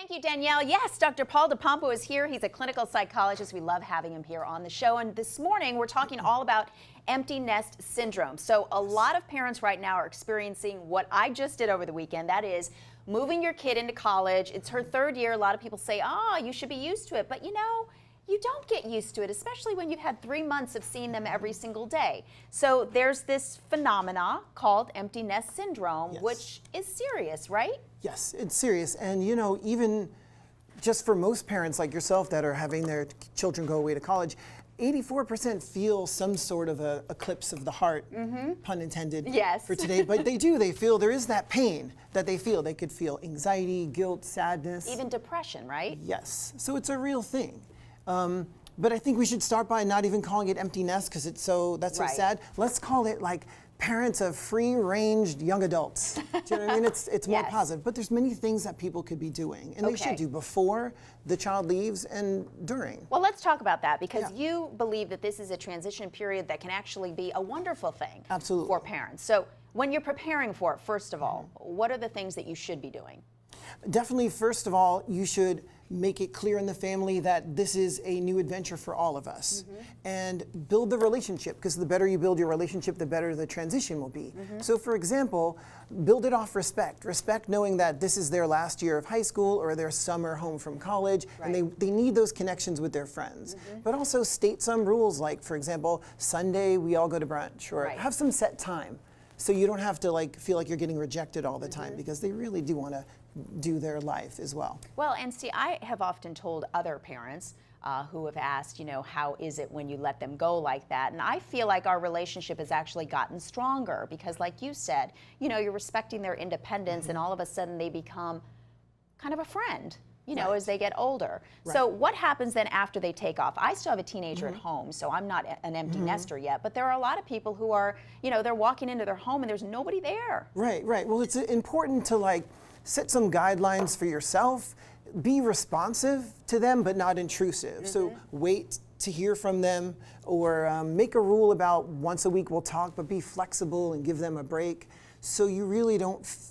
Thank you, Danielle. Yes, Dr. DePompo is here. He's a clinical psychologist. We love having him here on the show. And this morning, we're talking all about empty nest syndrome. So a lot of parents right now are experiencing what I just did over the weekend. That is moving your kid into college. It's her third year. A lot of people say, you should be used to it. But you know, you don't get used to it, especially when you've had 3 months of seeing them every single day. So there's this phenomena called empty nest syndrome, which is serious, right? Yes, it's serious. And you know, even just for most parents like yourself that are having their children go away to college, 84% feel some sort of a eclipse of the heart, pun intended, for today. But they do, they feel there is that pain that they feel. They could feel anxiety, guilt, sadness. Even depression, right? Yes, so it's a real thing. But I think we should start by not even calling it empty nest because it's so sad. Let's call it like parents of free-ranged young adults. Do you know what I mean? It's more positive. But there's many things that people could be doing, and they should do before the child leaves and during. Well, let's talk about that because you believe that this is a transition period that can actually be a wonderful thing for parents. So when you're preparing for it, first of all, what are the things that you should be doing? Definitely, first of all, you should make it clear in the family that this is a new adventure for all of us. And build the relationship, because the better you build your relationship, the better the transition will be. So for example, build it off respect. Respect knowing that this is their last year of high school or their summer home from college, and they need those connections with their friends. But also state some rules, like for example, Sunday we all go to brunch, or have some set time. So you don't have to feel like you're getting rejected all the time, because they really do want to do their life as well. Well, and see, I have often told other parents who have asked, you know, how is it when you let them go like that? And I feel like our relationship has actually gotten stronger because, like you said, you know, you're respecting their independence, and all of a sudden they become kind of a friend, you know, as they get older. So what happens then after they take off? I still have a teenager at home, so I'm not an empty nester yet, but there are a lot of people who are, you know, they're walking into their home and there's nobody there. Right. Well, it's important to set some guidelines for yourself. Be responsive to them, but not intrusive. So wait to hear from them, or make a rule about once a week we'll talk, but be flexible and give them a break. So you really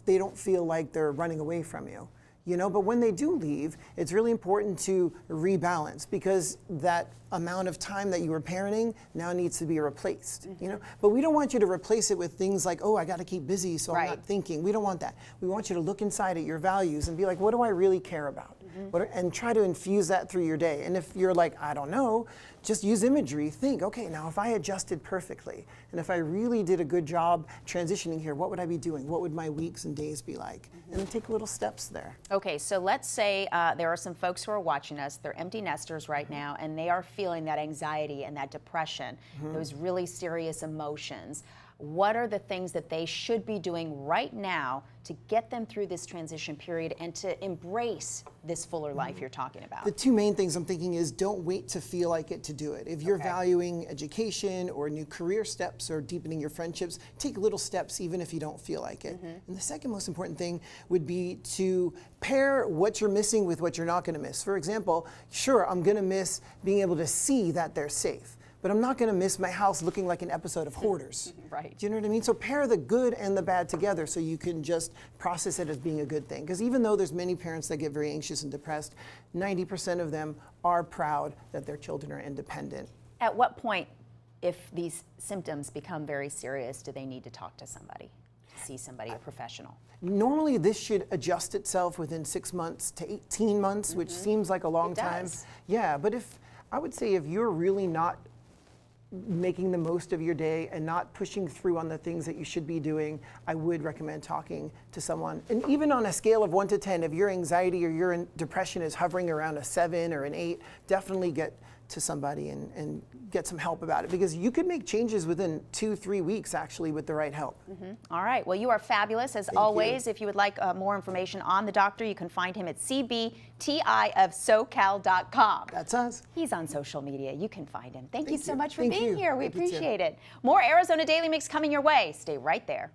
they don't feel like they're running away from you. You know, but when they do leave, it's really important to rebalance, because that amount of time that you were parenting now needs to be replaced, you know? But we don't want you to replace it with things like, I got to keep busy, so I'm not thinking. We don't want that. We want you to look inside at your values and be like, what do I really care about? And try to infuse that through your day. And if you're like, I don't know, just use imagery. Think, okay, now if I adjusted perfectly, and if I really did a good job transitioning here, what would I be doing? What would my weeks and days be like? And then take little steps there. Okay, so let's say there are some folks who are watching us, they're empty nesters right now, and they are feeling that anxiety and that depression, those really serious emotions. What are the things that they should be doing right now to get them through this transition period and to embrace this fuller life you're talking about? The two main things I'm thinking is, don't wait to feel like it to do it. If you're valuing education or new career steps or deepening your friendships, take little steps even if you don't feel like it. And the second most important thing would be to pair what you're missing with what you're not going to miss. For example, sure, I'm going to miss being able to see that they're safe, but I'm not going to miss my house looking like an episode of Hoarders. Do you know what I mean? So pair the good and the bad together so you can just process it as being a good thing. Because even though there's many parents that get very anxious and depressed, 90% of them are proud that their children are independent. At what point, if these symptoms become very serious, do they need to talk to somebody, see somebody, a professional? Normally this should adjust itself within 6 months to 18 months, which seems like a long time. Yeah, but I would say if you're really not making the most of your day and not pushing through on the things that you should be doing, I would recommend talking to someone. And even on a scale of 1 to 10, if your anxiety or your depression is hovering around a 7 or an 8, definitely get to somebody and get some help about it, because you could make changes within 2-3 weeks actually with the right help. All right, well, you are fabulous as always. If you would like more information on the doctor, you can find him at cbtiofsocal.com. That's us. He's on social media. You can find him. Thank you so much for being here. We appreciate it. More Arizona Daily Mix coming your way. Stay right there.